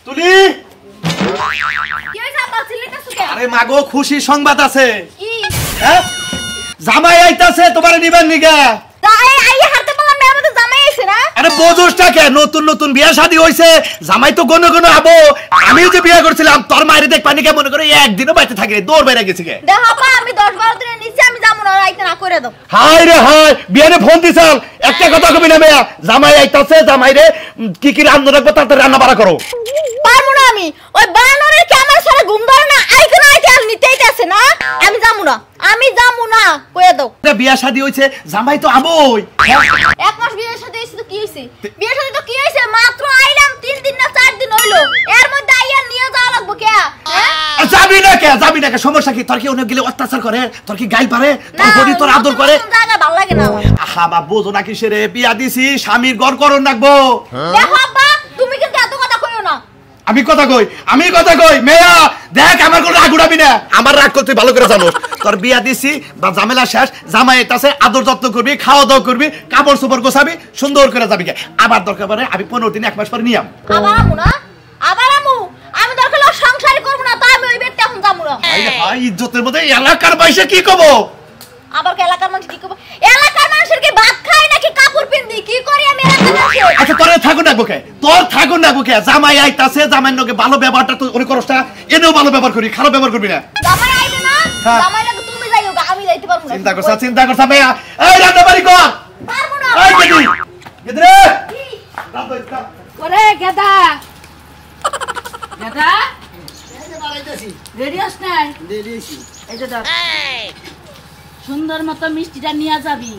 তুলি কি হইছে আব্বা ছিলেটা সুকে? আরে মাগো খুশি সংবাদ আছে। কি? হ্যাঁ জামাই আইতাছে তোমারে নিবেন নিগা। তাই আইয়া হাতে বললাম মেয়ে আমাদের জামাই আইছে না? আরে বোঝুসটা কে নতুন নতুন বিয়া শাদী হইছে জামাই তো গনো গনো আবো। আমি যে বিয়া করছিলাম তোর মাইরে দেখ পানি কে মনে করে একদিনও বাইতে থাকি দৌড় বাইরে গেছি কে। দেখো আপা আমি 10-12 দিনের নিচে আমি যাবো না রাইতে না করে দাও। হাই রে হাই বিয়ানে ফোন দিছাল একটা কথা কবি না মেয়া জামাই আইতাছে জামাই রে কি রান্না রাখবো তাতে রান্না বাড়া করো। পারবো না আমি ওই বানানোর কি আমার সারা ঘুম ধরে না আইতে না আইতে আর নিতেই আছে না আমি যাবো না কইয়া দাও। বিয়া শাদী হইছে জামাই তো আবই। এক মাস বিয়ের সাথে এসে তো কি হইছে? বিয়ের সাথে তো কি হইছে মাত্র আইলাম 3 দিন না 4 দিন হইলো এর মধ্যে আইয়া নিয়ে যাওয়া লাগবো কে? যাবি না কে সমস্যা কি তোর কি অনেক গেলে অত্যাচার করে তোর কি গাইল পারে তোর বডি তোর আদর করে জায়গা ভালো লাগে না আমার। আহা বাবা বোঝো না কিসেরে বিয়া দিছি স্বামীর ঘর করন রাখবো। দেখো আব্বা তুমি কিন্তু এত কথা কইও না। আমি কথা কই মেয়া দেখ আমার কোন রাগ উড়াবি না আমার রাগ করতে ভালো করে জানো তোর বিয়া দিছি বা ঝামেলা শেষ জামাই এটাছে আদর যত্ন করবি খাওয়া দাওয়া করবি কাপড় চোপড় গোছাবি সুন্দর করে যাবি আবার দরকার পড়ে আমি 15 দিন 1 মাস পরে নিয়াম আবার আমু না আবার আমু আমি দরকার হলে সংসারই করব না তাই আমি ওই ব্যক্তি এখন যাবো না। ভাই ইজ্জতের মধ্যে এলাকার বাইসে কি কব আবার এলাকার মানুষ কি কব? এলাকার মানুষের কি ভাত খায় নাকি কাপড় পিন্দি কি করি আমি এলাকার মানুষ? আচ্ছা তোর থাকুন না বুকে জামাই আইতাছে জামাই নকে ভালো ব্যবহারটা তো ওরে করছটা এনেও ভালো ব্যবহার করি খারাপ ব্যবহার করবি না। জামাই আইবে না জামাই লাগে তুমি যাইও আমি যাইতে পারবো না। চিন্তা করছ মেয়া এই রান্না বাড়ি কর পারবো না। এই গেদি গেদরে ওরে গেদা গেদা এই যে বাড়াইতাছি রেডি হস নাই রেডি হইছি এই যে দাও সুন্দর মতো মিষ্টিটা নিয়ে যাবি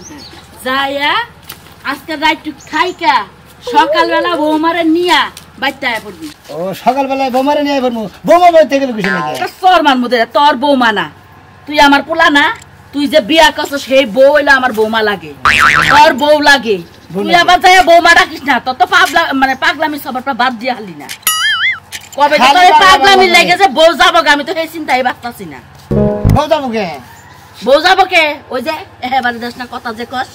যাইয়া আজকে রাইটু খাইকা সকালবেলা বৌমারে নিয়া বাইতে আয় পড়বি। ও সকালবেলায় বৌমারে নিয়ে পড়বো বৌমা বাইতে গেলে কিছু নাকি তোর মান মধ্যে তোর বৌমা না তুই আমার পোলা না তুই যে বিয়া করছ সেই বউ হইলে আমার বৌমা লাগে তোর বউ লাগে তুই আবার যাইয়া বৌমা ডাকিস না তত মানে পাগলামি সবার বাদ দিয়ে হালি না কবে তোর পাগলামি লেগে যে বউ যাবো আমি তো সেই চিন্তাই বাঁচতাছি না। বউ যাবো কে বউ যাবো কে ওই যে এবারে দেশ না কথা যে কস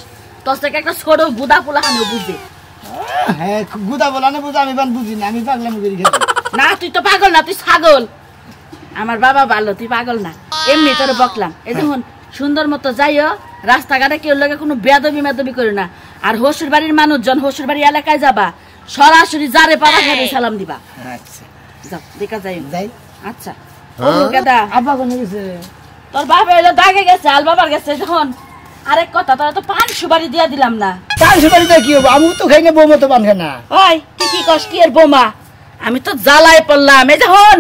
তোর থেকে একটা ছোট বুদা পোলা হানো বুঝে হ্যাঁ গুদা বলা না বুঝা আমি বুঝি না আমি পাগলামি করি খেতে না তুই তো পাগল না তুই ছাগল আমার বাবা ভালো তুই পাগল না এমনি তোর বকলাম এই দেখুন সুন্দর মতো যাইও রাস্তাঘাটে কেউ লাগে কোনো বেদবি মেদবি করে না আর হসুর বাড়ির মানুষজন হসুর বাড়ি এলাকায় যাবা সরাসরি যারে পাবা খাবে সালাম দিবা। আচ্ছা যাও দেখা যাই যাই আচ্ছা ও গেদা আব্বা কোন গেছে তোর বাবা এলো দাগে গেছে আল বাবার গেছে যখন আরেক কথা তোরা তো পান সুপারি দিয়া দিলাম না পান সুপারিতে কি হবে আমি তো খাই না বৌমা তো পান খায় না ওই কি কস কি এর বৌমা আমি তো জ্বালাই পড়লাম এই যখন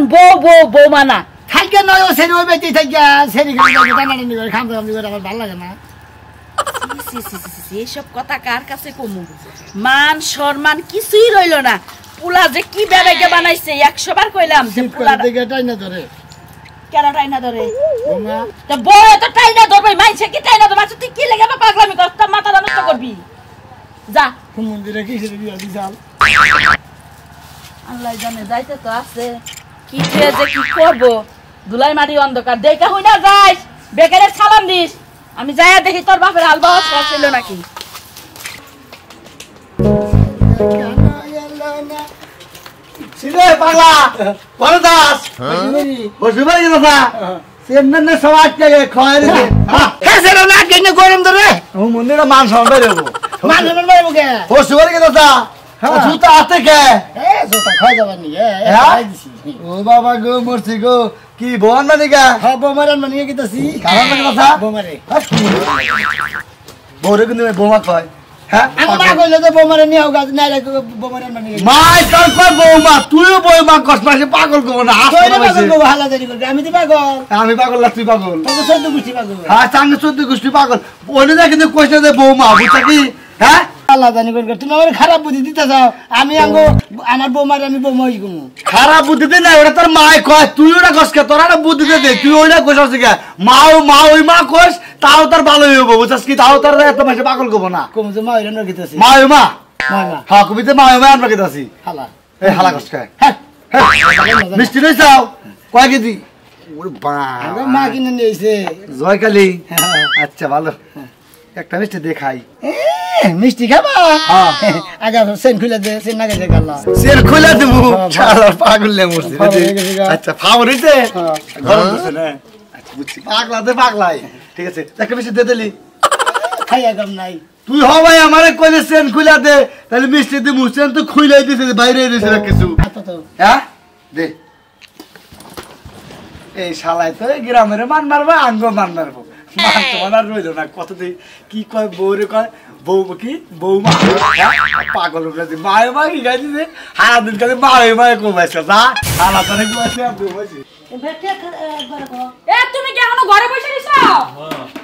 বৌমা না খাইকে নয় ও সেরি ওই বেটি থাইকা সেরি খাই টানাটানি করে খাম করে আমার ভালো লাগে না। এইসব কথা কার কাছে কমু মান সম্মান কিছুই রইল না পোলা যে কি বেড়াইকে বানাইছে 100 বার কইলাম যে পোলা দেখে টাইনা ধরে কেন টাইনা ধরে বৌমা তো বউ তো টাইনা ধরবে মাইছে কি টাইনা ধরবে তুই কি লাগা পাগলামি করছ মাথা নষ্ট করবি যা মন্দিরে কি সেরি বিয়া দিছাল আল্লাহ জানে যাইতে তো আছে কি খেয়ে যে কি করব ধুলাই মাটি অন্ধকার দেখা হই না যাইস বেকারে সালাম দিস আমি যাইয়া দেখি তোর বাপের আলবা ছিল নাকি ছিরে পাগলা কোন দাস বসবি বাড়ি গেছা সেমনে সমাজ কে খয়ের দে কাছে না কেনে গরম ধরে ও মন্দিরে মান সম্মান দেবো মান সম্মান পাইবো কে বসবি বাড়ি গেছা জুতা হাতে কে এ জোতা খাই যাবার নি এ খাই দিছি ও বাবা গো মরছি গো কি ভগবান মানে গা হ্যাঁ বৌমারে মানিয়ে গেতাছি কারণ মানে কথা বৌমারে বউরে কিন্তু বৌমা কয় হ্যাঁ আমি না কইলে তো বৌমারে নিয়ে হোক না রে বৌমারে মানিয়ে মাই তোর কয় বৌমা তুইও বৌমা কস মাসে পাগল কো না কইলে পাগল গো হালা দেরি করবে আমি তো পাগল আমি পাগল না তুই পাগল তোকে সদ্য গুষ্টি পাগল হ্যাঁ চাঙ্গে 14 গোষ্ঠী পাগল ওনে না কিন্তু কইছে যে বৌমা বুঝছা কি হ্যাঁ আল্লাহ জানি করে তুমি আমার খারাপ বুদ্ধি দিতে চাও আমি আঙ্গো আমার বৌমারে আমি বৌমা হই গুমু খারাপ বুদ্ধিতে না ওটা তোর মাই কয় তুই ওটা কসকে তোর একটা বুদ্ধিতে দে তুই ওইটা কইছস কি মা ওই মা কস তাও তোর ভালো হইব বুঝছস কি তাও তোর এত মাসে পাগল কব না কমু যে মা হইরান রাখিতেছি মা মা হ্যাঁ কবিতে মা আমরা কইতাছি হালা এই হালা কসকে হ্যাঁ মিষ্টি লই যাও কয় কেজি ওরে আগে বাবা মা কিনে নিয়েছে জয়কালী আচ্ছা ভালো একটা মিষ্টি দেখাই মিষ্টি খাবা আগে সেন খুলে দে সেন না গেছে গাল্লা সের খুলে দেবো হ্যাঁ, শালা পাগল লে মরছি হ্যাঁ, হয়ে গেছে গা। আচ্ছা ফাওয়ার হইছে হ্যাঁ। গরম হইছে না আচ্ছা বুঝছি পাগলাই ঠিক আছে একটা বেশি দে দিলি খাইয়া গম নাই তুই হ ভাই আমারে কইলে সেন খুলে দে তাহলে মিষ্টি দে মুসেন তো খুইলাই দিছে বাইরে দিছে না কিছু আতো তো হ্যাঁ দে এই শালায় তো গ্রামের মান মারবা আঙ্গ মান মারবো মান তো আর রইল না কত দিন কি কয় বউরে কয় বউ কি বৌমা পাগল উঠে মায়ে মা কি গাই দিছে হারা দিন কালে মায়ে মায়ে কমাইছে যা হালা করে কমাইছে আর কমাইছে এ তুমি কি এখনো ঘরে বসে নিছো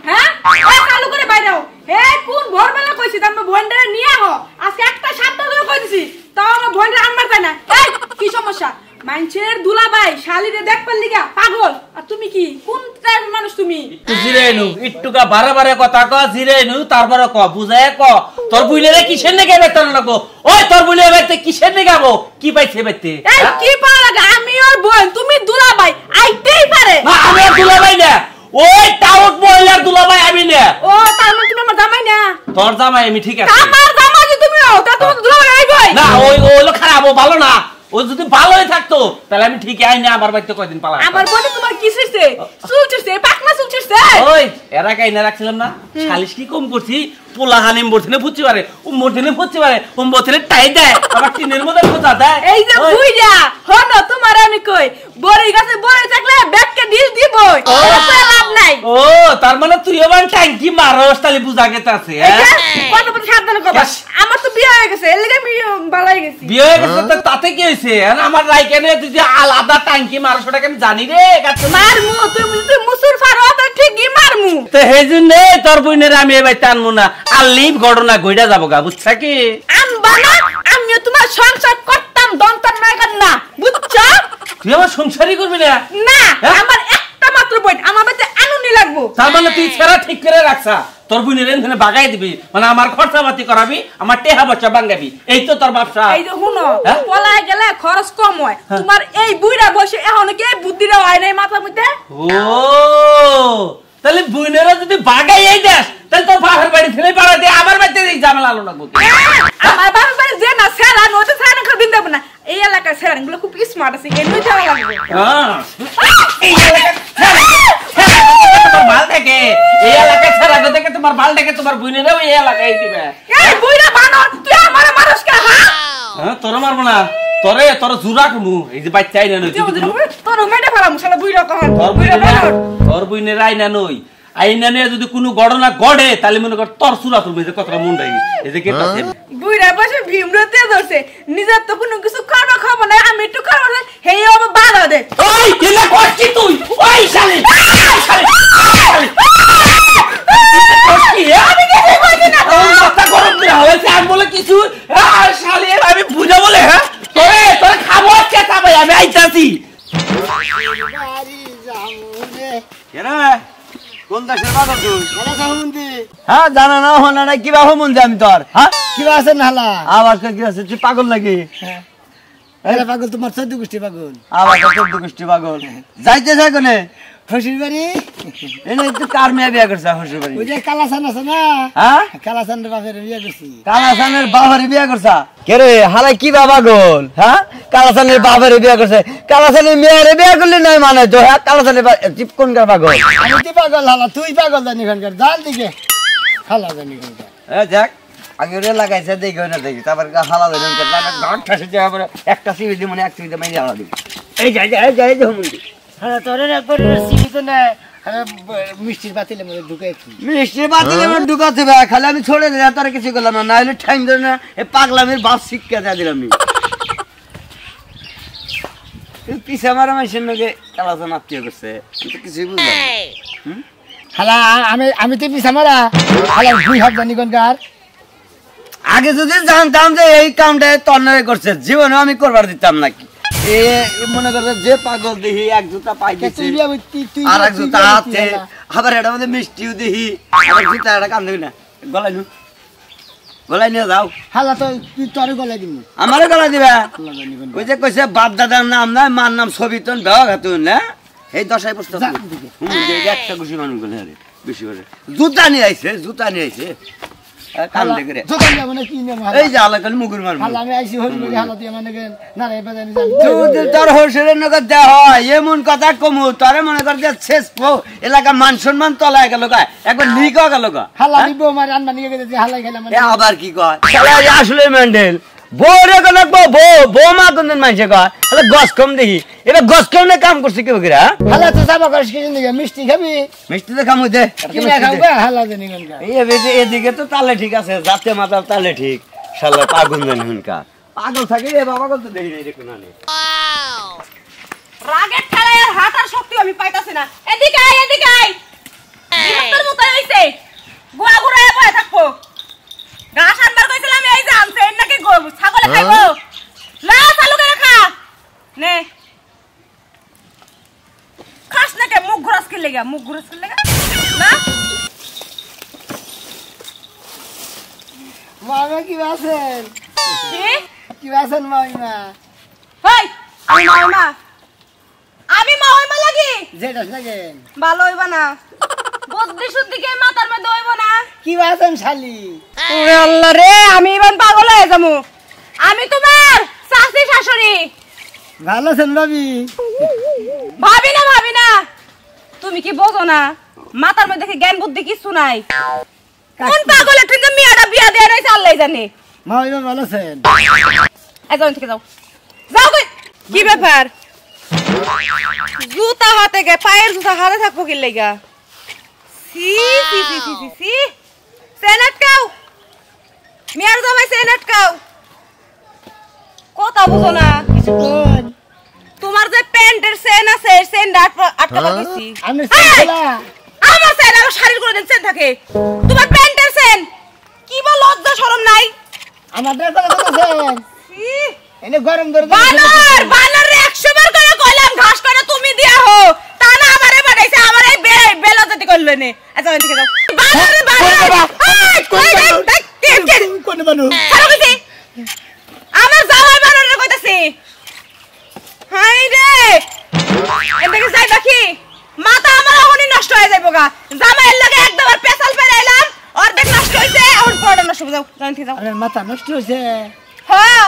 হ্যাঁ এ চালু করে বাইরে হও এ কোন ভোরবেলা কইছি তুমি ভন্ডারে নিয়ে আও আজকে একটা সপ্তাহ ধরে কইছি তাও আমার ভন্ডারে আনবার চাই না এই কি সমস্যা মাইনছের দুলাভাই শালিরে দেখবার লিগা পাগল আর তুমি কি কোন টাইপের মানুষ তুমি জিরেনু ইট্টুকা বারে বারে কথা ক জিরেনু তারপরে ক বুঝায় ক তোর বুইলেরে কিসের নেগে বেতন লাগো ওই তোর বুইলে বাইতে কিসের নেগে গাবো কি পাইছে বাইতে এই কি পাওয়া লাগে আমি ওর বোন তুমি দুলাভাই আইতেই পারে না আমি আর দুলাভাই না ওই টাউট মহিলার দুলাভাই আমি না ও তার মানে তুমি আমার জামাই না তোর জামাই আমি ঠিক আছে আমার জামাই যে তুমি ও তা তোমার দুলাভাই আইবই না ওই ওইলো খারাপ ও ভালো না ও যদি ভালোই থাকতো তাহলে আমি ঠিক আইনা আমার বাইতে কয়দিন পালা আমার বোন তোমার কি ছিড়ছে চুল ছিড়ছে পাকনা চুল ছিড়ছে ওই এরা কাইনা রাখছিলাম না শালিশ কি কম করছি পোলা হানিম বর্তিনে ফুচি পারে ও মর্তিনে ফুচি পারে ও বর্তিনে টাই দেয় আবার টিনের মধ্যে খোঁজা দেয় এই যে বুইয়া হনো তোমার আমি কই বড়ি গাছে বড়ি থাকলে ব্যাগকে ডিল দিবই এটা লাভ নাই ও তার মানে তুই আবার ট্যাঙ্কি মারস তাহলে বুঝা গেছে আছে কত বড় সাবধানে কবা আমার তো বিয়ে হয়ে গেছে এর লাগি আমি বালাই গেছি বিয়ে হয়ে গেছে তো তাতে কি হয়েছে আমার রাইকেনে তুই যে আলাদা ট্যাঙ্কি মারস ওটাকে আমি জানি রে মারমু তুমি যদি মুসুর ফারো তো ঠিকই মারমু তো সেই জন্য তোর বোনের আমি এবার টানবো না আর লিভ ঘটনা ঘইটা যাবো গা বুঝছা কি আনবা না আমিও তোমার সংসার করতাম দন্তার নাগার না বুঝছো তুই আমার সংসারই করবি না না আমার একটা মাত্র বই আমার বাড়িতে আনুনি লাগবো তার মানে তুই ছেড়া ঠিক করে রাখছা তোর বোনের এখানে বাগাই দিবি মানে আমার খরচাপাতি করাবি আমার টেহা বাচ্চা বাঙ্গাবি এই তো তোর ব্যবসা এই যে শুনো পলায় গেলে খরচ কম হয় তোমার এই বুইড়া বসে এখন কি বুদ্ধিটা হয় নাই মাথার মধ্যে ও তাহলে বোনেরা যদি বাগাই এই দেশ তাহলে তোর বাপের বাড়ি ফেলে পাড়া দিয়ে আমার বাড়িতে ঝামেলা আলো লাগবো আমার বাপের বাড়ি যে না সেরা নয়তো সেরা খাওয়া দিন দেবো না এই এলাকার সেরা গুলো খুব স্মার্ট আছে এমনি যাওয়া লাগবে এই এলাকায় তোমার বাল থেকে এই এলাকায় ছাড়া দেখে তোমার বাল থেকে তোমার বোনেরা ওই এলাকায় দিবে এই বুইড়া বানর তুই আমার মানুষ কা হ্যাঁ তোর মারবো না তোরে তোর জুরা কমু এই যে বাচ্চা আইনা নই তোর মেডে ফেলাম শালা বুইড়া কহন বুইড়া বানর তোর বোনের আইনা নই আইনা নিয়ে যদি কোনো ঘটনা ঘটে তাহলে মনে কর তোর সুরা তুমি যে কতটা মুন্ডাই এই যে কেটে বুইড়া বসে ভীমরতে ধরছে নিজের তো কোনো কিছু খাওয়া খাবো না আমি একটু খাবো না হেই আমার বাধা দে ওই কেলা করছিস তুই ওই শালি আমি কিছু কইছি না তোর মাথা গরম করে হয়েছে আর বলে কিছু শালি আমি বুঝা বলে হ্যাঁ তোরে তোরে খাবো কেটা ভাই আমি আইতাছি কেরা কোন দেশের বাজার তুই হ্যাঁ জানা না হনা না কিবা হমন যে আমি তোর হ্যাঁ কিবা আছে নালা আবার কি আছে তুই পাগল লাগি এরা পাগল তোমার 14 গোষ্ঠী পাগল আবার তোর দুষ্টি পাগল যাইতে যাই কোনে ফসির বাড়ি এনে তুই কার মেয়ে বিয়া করছ হসুর বাড়ি ওই যে কালাসান আছে না হ্যাঁ কালাসানের বাপের বিয়ে করছি কালাসানের বাবারে বিয়া করছ কে রে হালাই কি বাবা গোল হ্যাঁ কালাসানের বাবারে বিয়া করছে কালাসানের মেয়েরে বিয়া করলি নাই মানে তো হ্যাঁ কালাসানের চিপ কোন কার পাগল আমি তুই পাগল হালা তুই পাগল জানি খানকার জাল দিকে খালা জানি খানকার এ দেখ আগে রে লাগাইছে দেখি না দেখি তারপর হালা দেন গাঁট ঠাসে যাওয়ার পরে একটা সিবি দি মানে এক সিবি দি মাইরে হালা দিবি এই যাই হমুন্দি হ্যাঁ তোর একবার সিবিতে না মিষ্টির বাতিলের মধ্যে ঢুকাইছি মিষ্টি বাতিলের মধ্যে ঢুকাতে হবে খালি আমি ছড়ে দিলাম তার কিছু করলাম না হলে ঠ্যাং ধরে না এই পাগলামের বাপ শিক্ষা দিয়ে দিলাম পিছে আমার মানুষের নাকি কালাচান আত্মীয় করছে আমি তো কিছুই বুঝলাম হালা আমি তো পিছা মারা হালা দুই হাত জানি কোনকার আগে যদি জানতাম যে এই কামটা তন্নরে করছে জীবনে আমি করবার দিতাম নাকি এ মনে করছে যে পাগল দেখি এক জুতা পাই গেছে আর এক জুতা আছে আবার এটা মধ্যে মিষ্টিও দেখি আবার জুতা একটা কাম দেখি না গলাই নিয়ে যাও হালা তো তুই তোর গলায় দিবি আমারও গলা দিবা ওই যে কইছে বাপ দাদার নাম নাই মার নাম সবিতন বেওয়া খাতুন না এই দশাই প্রশ্ন একটা খুশি মানুষ গেলে বেশি করে জুতা নিয়ে আইছে কাম দেখরে যখন যাব না কি নেব এই যে হালা কাল মুগুর মারবো হালা আমি আইছি হই বলি হালা দিয়ে মানে না রে বাজানি জানি তুই তোর হোসেনের নগদ দেয়া হয় এমন কথা কমু তোরে মনে কর যে শেষ এলাকা মান সম্মান তলায় গেল গা একবার লিক হয়ে গেল গা হালা দিব মার আনবা নিয়ে গেছে হালাই খেলা মানে এ আবার কি কয় শালা আসলে মেন্ডেল বউরে কোন বৌমা কোন মাইছে কয় তাহলে গস কম দেখি এবার গস কম না কাম করছে কেউ কিরা হালা তো যাবা করিস কি নিয়ে মিষ্টি খাবি মিষ্টি তো খামু দে কি না খাওয়া হালা জানি কোনটা এদিকে তো তালে ঠিক আছে যাতে মাথা তালে ঠিক শালা পাগল জানি হুনকা পাগল থাকে এ বাবা কল তো দেখি নাই রে কোনানে রাগের ঠেলায় আর হাঁটার শক্তি আমি পাইতাছি না এদিকে আয় বিরক্তর মতো হইছে গোড়া গোড়ায় বসে থাকবো ঘাস আনবার কইছিলাম এই যে আনছে এর নাকি ছাগলে খাইবো না চালু করে খা নে খাস নাকি মুখ ঘুরাস কি লেগা না মামা কি আছেন কি আছেন মাইমা হেই আমি মা হইবা লাগি যেটা লাগেন ভালো হইবা না বুদ্ধি শুদ্ধি কে মাথার মধ্যে হইব না কি আছেন শালি ওরে আল্লাহ রে আমি ইমান পাগল হয়ে যাবো আমি তোমার শাশুড়ি শাশুড়ি ভালো আছেন ভাবি ভাবি না তুমি কি বোঝো না মাথার মধ্যে কি জ্ঞান বুদ্ধি কিছু নাই কোন পাগলের থেকে মেয়েটা বিয়া দেয়া রয়েছে আল্লাহ জানে মাইমা ভালো আছেন একজন থেকে যাও কই কি ব্যাপার জুতা হাতে গে পায়ের জুতা হাতে থাকবো কি লেগা সি সেনাট কাউ মিয়ার জামাই সেনাট কাউ কথা বুঝো না তোমার যে প্যান্টের সেন আছে সেন আটকা লাগিয়েছি আমি সেলা আমার সেন আমার শাড়ির করে দেন সেন থাকে তোমার প্যান্টের সেন কি বা লজ্জা শরম নাই আমার দেখা আছেন এনে গরম ধরে বানর রে 100 বার করে কইলাম ঘাস করে তুমি দিয়া হো তা না আমারে বানাইছে আমারে বেলাজতি করলে নে আচ্ছা ঠিক আছে কোন বানু আমার জামাই বানর রে কইতাছি হাই রে এদিকে যাই দেখি মাথা আমার এখনই নষ্ট হয়ে যাইবো গা জামাইয়ের লাগে একবার পেছাল ফেরাইলাম অর্ধেক নষ্ট হইছে এখন পড়া নষ্ট হয়ে যাও জান ঠিক যাও আরে মাথা নষ্ট হইছে হ্যাঁ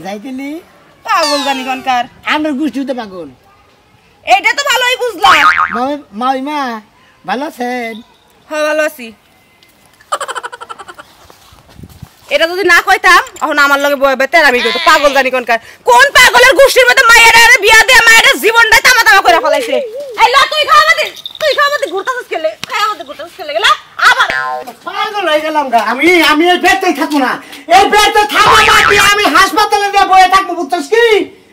যাইতেলি পাগল জানি কোনকার আমার গুষ্টিতে পাগল এইটা তো ভালোই বুঝলাম মাইমা ভালো আছেন হ্যাঁ ভালো আছি এটা যদি না কইতাম এখন আমার লগে বইবে তেরামি কইতো পাগল জানি কোন পাগলের গোষ্ঠীর মধ্যে মায়েরা বিয়া দিয়ে মায়েরা জীবনটা তামা তামা করে ফলাইছে এই লা তুই খাওয়া মতে ঘুরতাছস কেলে গেলা আবার পাগল হয়ে গেলাম গা আমি এই পেটে থাকবো না এই পেটে থাকবো না কি আমি হাসপাতালে নিয়ে বসে থাকবো বুঝছস কি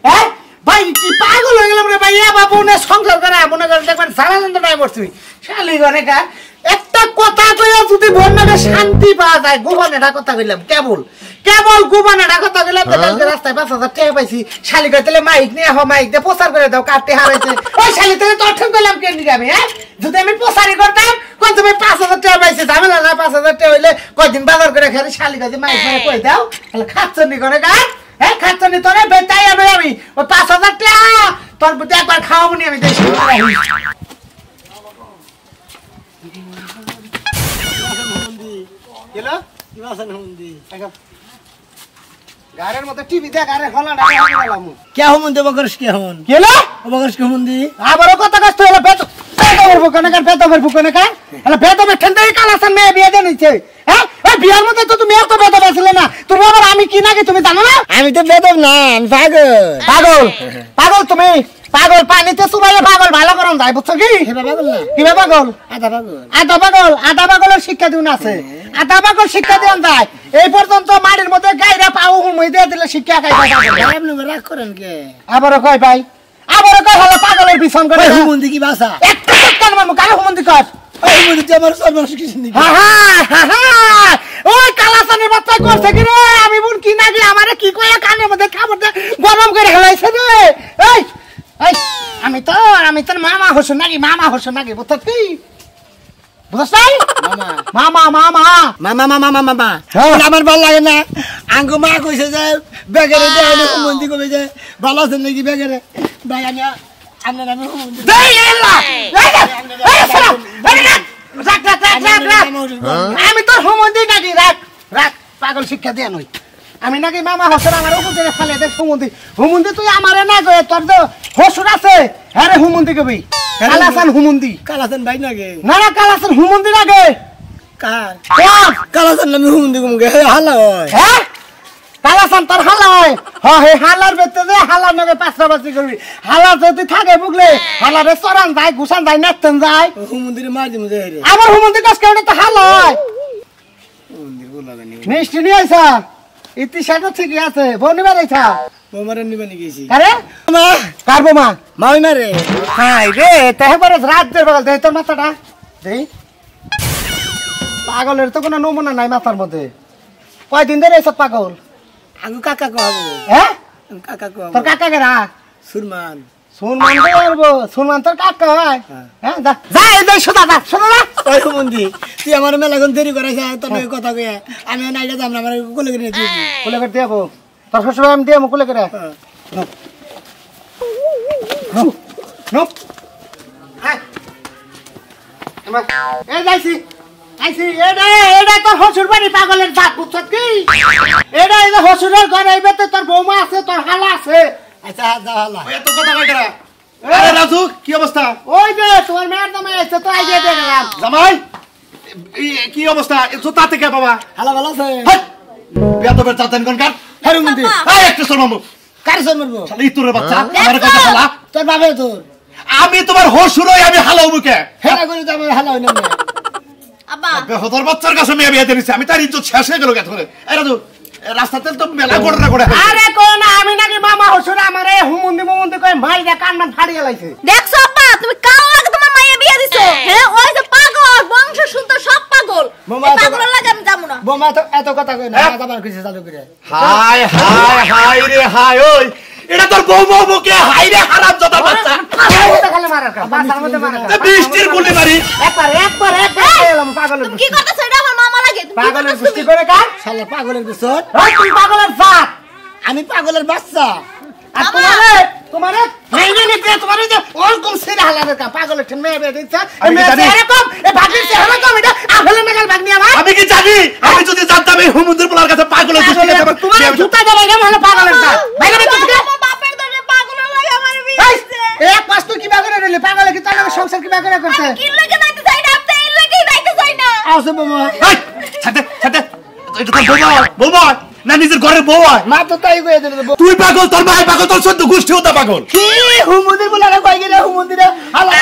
হ্যাঁ ভাই কি পাগল হয়ে গেলাম রে ভাই এ বাবু না সংসার করে মনে করে দেখবেন সারা দিন নাই বসছি শালি গনে কা একটা কথা কইয়া যদি বন্যাকে শান্তি পাওয়া যায় গোপনেটা কথা কইলাম কেবল গোপনেটা কথা কইলাম কালকে রাস্তায় 5000 টাকা পাইছি শালি কইতেলে মাইক নিয়ে মাইক দিয়ে প্রচার করে দাও কাটতে হারাইছে ওই শালি থেকে তো অর্থন করলাম কেন দিকে আমি হ্যাঁ যদি আমি প্রচারই করতাম কোন তুমি 5000 টাকা পাইছি ঝামেলা না 5000 টাকা হইলে কয়দিন বাজার করে খেলে শালি কইতে মাইক নিয়ে কই দাও তাহলে খাচ্ছনি করে গা হ্যাঁ খাচ্ছনি তোরে বেতাই আমি ওই 5000 টাকা তোর বুতে একবার খাওয়াবো নি আমি দেশে গেলো কি বাসন হুন্দি গারের মধ্যে টিভি দেখ আরে ফলা না গেলাম কে হুন্দি বকরস কে হুন গেলো বকরস কে হুন্দি আবারও কথা কষ্ট হলো পেটর ফুকনে কার হলো বেদবে ঠেন্দাই কালাসন মে বিয়ে দেনিছে হ্যাঁ ওই বিয়ার মধ্যে তো তুমি এত বেদব আসলে না তুমি আবার আমি কি নাকি তুমি জানো না আমি তো বেদব না আমি পাগল তুমি পাগল পানিতে চুবাইলে পাগল ভালো করন যায় বুঝছো কি পাগল না কি পাগল আধা পাগলের শিক্ষা দিন আছে আধা পাগল শিক্ষা দিন যায় এই পর্যন্ত মাটির মধ্যে গাইরা পাও হুমই দিয়ে দিলে শিক্ষা খাইবা আপনি রাগ করেন কে আবারও কই ভাই আবারও কই হলো পাগলের বিছন করে হুমন্দি কি ভাষা একটা কান মারমু কানে হুমন্দি কর ওই হুমন্দি যে আমার সর্বনাশ কিছু নেই ওই কালাসানের বাচ্চা করছে কি রে আমি বল কি নাকি আমারে কি কইয়া কানের মধ্যে খাবারটা গরম করে হেলাইছে রে এই আমি তোর মামা হোসেন নাকি বুঝছ কি বুঝছ মামা আমার ভালো লাগে না আঙ্গু মা কইছে যে বেগেরে দেয় হুমন্দি কবে যে ভালো আছেন নাকি বেগেরে ভাই আমি আপনার আমি হুমন্দি রাখ রাখ রাখ রাখ রাখ আমি তো হুমুন্দি নাকি রাখ রাখ পাগল শিক্ষা দেয়া নই আমি নাকি মামা হোসেন আমার উপরে ফেলে দেখ হুমুন্দি হুমুন্দি তুই আমারে না গয়ে তোর তো হসুর আছে হ্যাঁ রে হুমুন্দি কবি কালাসান হুমুন্দি কালাসান ভাই নাকি না না কালাসান হুমুন্দি লাগে কার কালাসান নামে হুমুন্দি কুমুকে হালা হয় হ্যাঁ কালাসান তোর হালা হয় হে হালার বেতে যে হালার নাকি পাঁচরাবাসি করবি হালা যদি থাকে বুঝলে হালারে চরান যায় ঘুষান যায় নাচতেন যায় হুমুন্দিরে মার দিমু যাই রে আমার হুমুন্দি কাজ কেউ তো হালা হয় হুমুন্দির বলা জানি মিষ্টি নিয়ে আইসা ইতিহাসটা ঠিকই আছে বনিবার আইসা বোমারে নিবানি গেছি আরে মা কার বোমা মাই মারে হাই রে তাহলে রাত দের বগল দেই তোর মাথাটা দেই পাগলের তো কোনো নমুনা নাই মাথার মধ্যে কয়দিন ধরে এসব পাগল আগু কাকা কহাবো হ্যাঁ কাকা কহাবো তোর কাকা কেরা সুরমান সুনমান তো বলবো সুনমান তোর কাকা হয় হ্যাঁ যা যা এই যাই সোজা যা শোনো না ওই হুমুন্দি তুই আমার মেলাখন দেরি করাইছ তোর নাকি কথা কয়ে আমি নাইটা যাম না আমার কোলে কিনে দিবি কুলে করে দেবো তোর শ্বশুর আমি দেবো কুলে করে এই যাইছি আইছি এটা তোর হসুর বাড়ি পাগলের জাত বুঝছত কি এটা এই যে হসুরের ঘর এইবে তো তোর বৌমা আছে তোর হালা আছে আচ্ছা যা হালা এত কথা কই কেরা আরে রাজু কি অবস্থা ওই যে তোমার মেয়ের দামে আছে তো আইডিয়া দিয়ে গেলাম জামাই কি অবস্থা এত তাতে কে বাবা হালা ভালো আছে বিয়াদবের চাতেন কোন কার হেরু মন্দি এই একটা শোনো মামু কার জন মারবো শালা ইতুরের বাচ্চা আমার কথা বলা তোর বাবে তোর আমি তোমার হসুরই আমি হালাও মুকে হেরা করে যাবে হালা হই না আব্বা বেহতর বাচ্চার কাছে মেয়ে বিয়ে দিয়েছি আমি তার ইজ্জত শেষ হয়ে গেল কে ধরে এই রাজু রাস্তাতে তো মেলা ঘটনা ঘটে আরে কোন আমি নাকি মামা হসুর আমারে হুমুন্দি কই মাই দে কান ফাড়িয়ে লাইছে দেখছো আব্বা তুমি কাল লাগে তোমার মাইয়া বিয়া দিছো হ্যাঁ ওই যে পাগল বংশ শুদ্ধ সব পাগল মামা এই পাগলের লাগে আমি যাবো না বোমা তো এত কথা কই না যাবার কিছু চালু করে হাই হাই হাই রে হাই ওই এটা তোর বউ বউ মুকে হাই রে হারাম জাদার বাচ্চা খালি মারার কা বাসার মধ্যে মারার কা বৃষ্টির গুলি মারি একবার এলাম পাগলের তুমি কি করতেছ এটা আমার মামা লাগে তুমি কি পাগলের করতেছ গুষ্টি করে কার শালা পাগলের বিছট ওই তুই পাগলের জাত আমি পাগলের বাচ্চা আর তোমারে মেয়ে নিতে তোমারে যে ওরকম সিরা হালারে কা পাগলের ঠেন মেয়ে বের দিছে এই মেয়ে এরকম এই ভাগির চেহারা এরকম এটা আফেলে মেগাল ভাগনি আমার আমি কি জানি আমি যদি জানতাম এই হুমুন্দির পোলার কাছে পাগলের গুষ্টি খেতে পারতাম তোমার জুতা দেবে কেমন হলো পাগলের জাত বাইরে বের থেকে আমার বাপের দরে পাগলের লাগে আমার বিয়ে এই দিছে এক পাঁচ তুই কি বাগরে রেলি পাগলে কি তার সংসার কি বাগরে করছে কি লাগে যাইতে চাই না আপনি এই লাগে যাইতে চাই না আছে বোমা এই ছাতে ছাতে এটা তো বউ বউ না নিজের ঘরের বউ হয় মা তো তাই কইয়া দিল তুই পাগল তোর ভাই পাগল তোর সদ্য গোষ্ঠী হতে পাগল কি হুমুন্দি বলা না কই গেলে হুমুন্দিরে হালা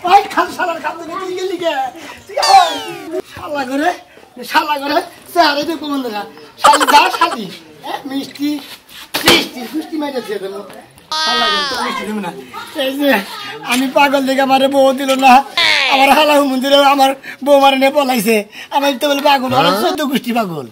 ওই খাল শালার খাল থেকে তুই গেলি কে শালা করে সারে দেখো বন্ধুরা শালি যা শালি মিষ্টি মিষ্টি মেরে দিয়ে দেবো এই যে আমি পাগল দেখে আমার বউ দিল না আমার হালা হুমুন্দিরে আমার বউ মারে নিয়ে পলাইছে আমি তো বলে পাগল 14 গোষ্ঠী পাগল